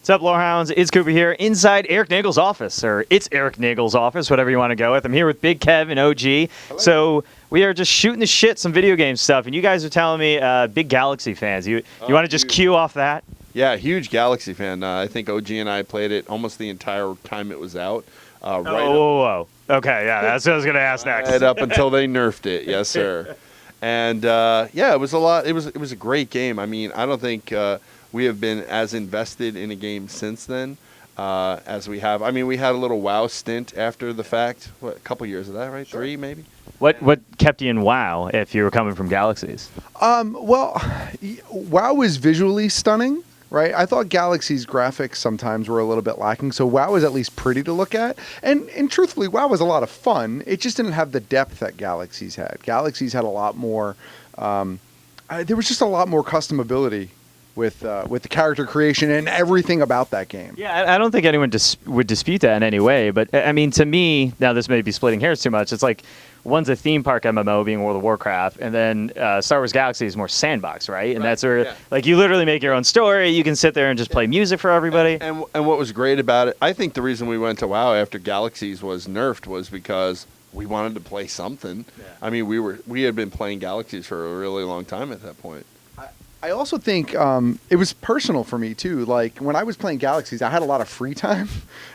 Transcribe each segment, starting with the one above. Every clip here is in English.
What's up, LoreHounds? It's Cooper here inside Erik Nagel's office, or it's Erik Nagel's office, whatever you want to go with. I'm here with Big Kev and OG. Hello. So we are just shooting the shit, some video game stuff, and you guys are telling me big Galaxy fans. You want to just cue off that? Yeah, huge Galaxy fan. I think OG and I played it almost the entire time it was out. Whoa. Okay, yeah, that's what I was going to ask next. Right up until they nerfed it, yes, sir. And yeah, it was a lot. It was a great game. I mean, I don't think we have been as invested in a game since then as we have. I mean, we had a little WoW stint after the fact. What, a couple years of that, right? Sure. 3 maybe. What kept you in WoW if you were coming from Galaxies? Well, WoW was visually stunning. Right, I thought Galaxy's graphics sometimes were a little bit lacking, so WoW was at least pretty to look at. And truthfully, WoW was a lot of fun. It just didn't have the depth that Galaxy's had. Galaxy's had a lot more. There was just a lot more customability with the character creation and everything about that game. Yeah, I don't think anyone would dispute that in any way. But I mean, to me, now this may be splitting hairs too much. It's like one's a theme park MMO, being World of Warcraft, and then Star Wars Galaxy is more sandbox, right? And that's where, like, you literally make your own story. You can sit there and just play music for everybody. And what was great about it, I think the reason we went to WoW after Galaxies was nerfed was because we wanted to play something. Yeah. I mean, we had been playing Galaxies for a really long time at that point. I also think it was personal for me, too. Like, when I was playing Galaxies, I had a lot of free time.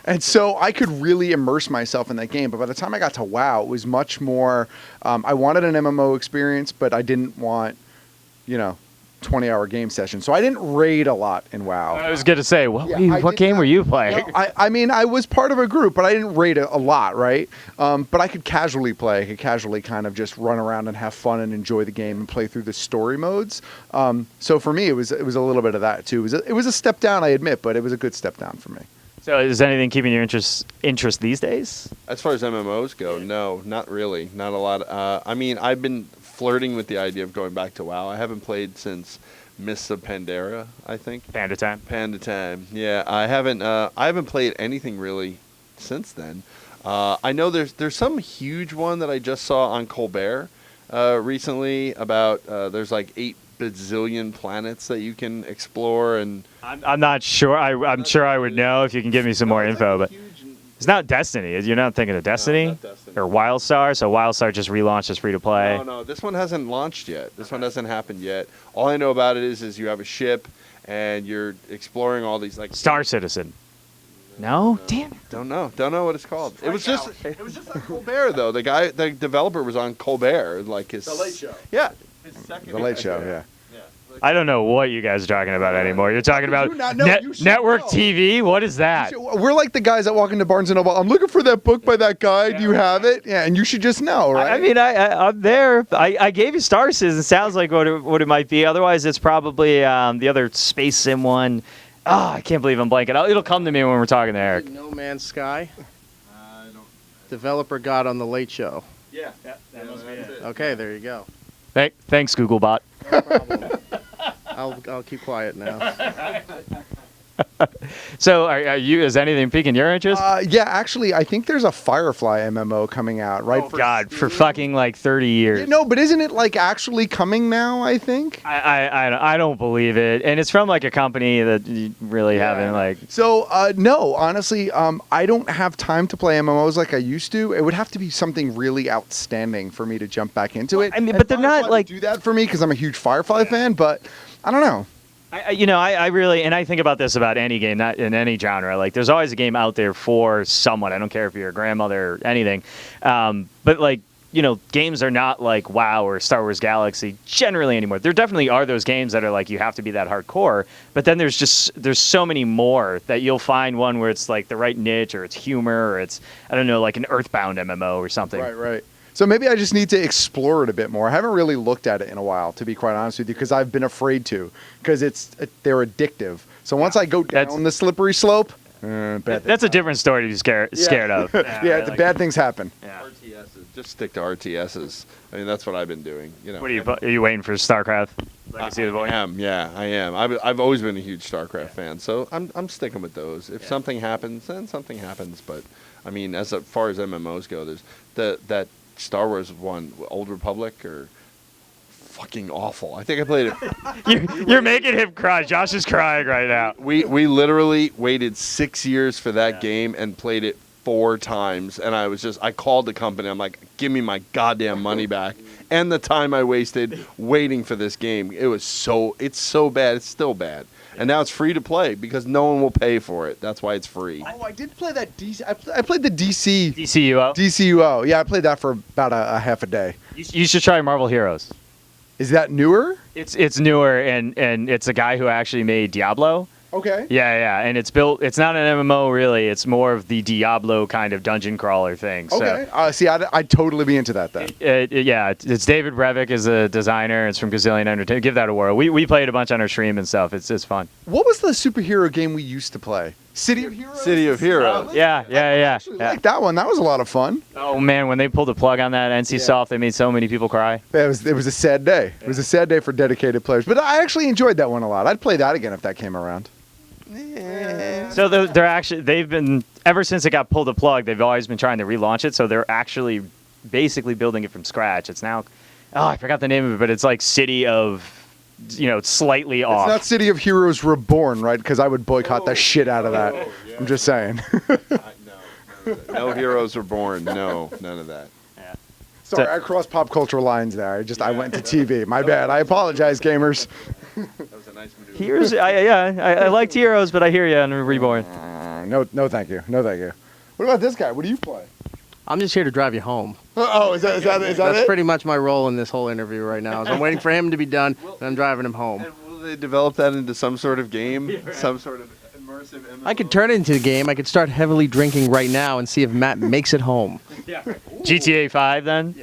And so I could really immerse myself in that game. But by the time I got to WoW, it was much more, I wanted an MMO experience, but I didn't want, 20-hour game session. So I didn't raid a lot in WoW. I was going to say, what game were you playing? No, I mean, I was part of a group, but I didn't raid a lot, right? But I could casually play. I could casually kind of just run around and have fun and enjoy the game and play through the story modes. So for me, it was a little bit of that, too. It was a step down, I admit, but it was a good step down for me. So is anything keeping your interest these days? As far as MMOs go, no, not really. Not a lot. I mean, I've been flirting with the idea of going back to WoW. I haven't played since Mists of Pandaria, I think. Panda Time. Panda Time. Yeah, I haven't played anything really since then. I know there's some huge one that I just saw on Colbert recently about there's like 8 bazillion planets that you can explore, and I'm not sure. I'm sure I would know if you can give me some more info, but it's not Destiny. You're not thinking of Destiny? No, not Destiny. Or WildStar? So WildStar just relaunched as free to play. No, this one hasn't launched yet. This one hasn't happened yet. All I know about it is you have a ship and you're exploring all these like Star Citizen. No? Damn it. Don't know what it's called. It was just like Colbert though. The developer was on Colbert, like his The Late Show. Yeah. The Late Show, yeah. I don't know what you guys are talking about anymore. You're talking about network TV? What is that? We're like the guys that walk into Barnes & Noble. I'm looking for that book by that guy. Do you have it? Yeah, and you should just know, right? I mean, I'm there. I gave you Star Citizen. It sounds like what it might be. Otherwise, it's probably the other Space Sim one. Oh, I can't believe I'm blanking. It'll come to me when we're talking to Eric. No Man's Sky? Developer got on The Late Show. Yeah, that must be it. Okay, there you go. Thanks, Googlebot. No problem. I'll keep quiet now. So, is anything piquing your interest? Yeah, actually, I think there's a Firefly MMO coming out, right? Oh, God, for fucking like 30 years. Yeah, no, but isn't it like actually coming now, I think? I don't believe it. And it's from like a company that you really haven't like. So, no, honestly, I don't have time to play MMOs like I used to. It would have to be something really outstanding for me to jump back into it. I mean, but they're not like. Do that for me because I'm a huge Firefly fan, but I don't know. I really, and I think about this about any game, not in any genre. Like, there's always a game out there for someone. I don't care if you're a grandmother or anything. But like, games are not like WoW or Star Wars Galaxy generally anymore. There definitely are those games that are like you have to be that hardcore. But then there's so many more that you'll find one where it's like the right niche, or it's humor, or it's, I don't know, like an Earthbound MMO or something. Right. So maybe I just need to explore it a bit more. I haven't really looked at it in a while, to be quite honest with you, because I've been afraid to, because they're addictive. So once I go down the slippery slope, that's a different story to be scared of. Bad things happen. Yeah. RTSs, just stick to RTSs. I mean, that's what I've been doing. What are you waiting for StarCraft? Legacy of the Void? I am. I've always been a huge StarCraft fan, so I'm sticking with those. If something happens, then something happens. But I mean, as far as MMOs go, there's that Star Wars one, Old Republic, or fucking awful. I think I played it. You're making him cry. Josh is crying right now. We literally waited 6 years for that game and played it 4 times. And I called the company. I'm like, give me my goddamn money back. And the time I wasted waiting for this game. It's so bad. It's still bad. And now it's free to play because no one will pay for it. That's why it's free. Oh, I did play that DC. I played the DC. DCUO? DCUO. Yeah, I played that for about a half a day. You should try Marvel Heroes. Is that newer? It's newer, and it's a guy who actually made Diablo. Okay. Yeah, and it's built. It's not an MMO really. It's more of the Diablo kind of dungeon crawler thing. Okay. See, I'd totally be into that then. It's David Brevik is a designer. It's from Gazillion Entertainment. Give that a whirl. We played a bunch on our stream and stuff. It's fun. What was the superhero game we used to play? City of Heroes. City of Heroes. Yeah. I like that one. That was a lot of fun. Oh man, when they pulled the plug on that NCSoft, they made so many people cry. It was a sad day. It was a sad day for dedicated players. But I actually enjoyed that one a lot. I'd play that again if that came around. So they've been ever since it got pulled the plug. They've always been trying to relaunch it. So they're actually basically building it from scratch. It's now, I forgot the name of it, but it's like City of, slightly off. It's not City of Heroes Reborn, right? Because I would boycott the shit out of that. Yeah. I'm just saying. No heroes were born. No, none of that. Sorry, I crossed pop culture lines there. I went to TV. My bad. I apologize, gamers. That was a nice maneuver. Heroes, I liked Heroes, but I hear you on Reborn. No, thank you. No, thank you. What about this guy? What do you play? I'm just here to drive you home. Oh, is that That's it? pretty much my role in this whole interview right now. Is I'm waiting for him to be done, and I'm driving him home. And will they develop that into some sort of game? Some sort of immersive MMO? I could turn it into a game. I could start heavily drinking right now and see if Matt makes it home. GTA 5 then?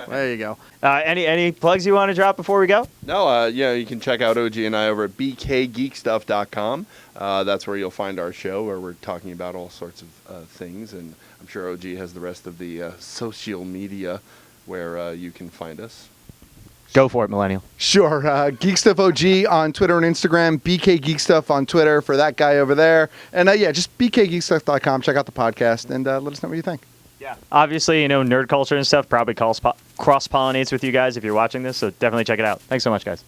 There you go. Any plugs you want to drop before we go? No, you can check out OG and I over at bkgeekstuff.com. That's where you'll find our show where we're talking about all sorts of things. And I'm sure OG has the rest of the social media where you can find us. Go for it, Millennial. Sure. Geek Stuff OG on Twitter and Instagram. BK Geek Stuff on Twitter for that guy over there. And just bkgeekstuff.com. Check out the podcast and let us know what you think. Yeah. Obviously, nerd culture and stuff probably cross-pollinates with you guys if you're watching this, so definitely check it out. Thanks so much, guys.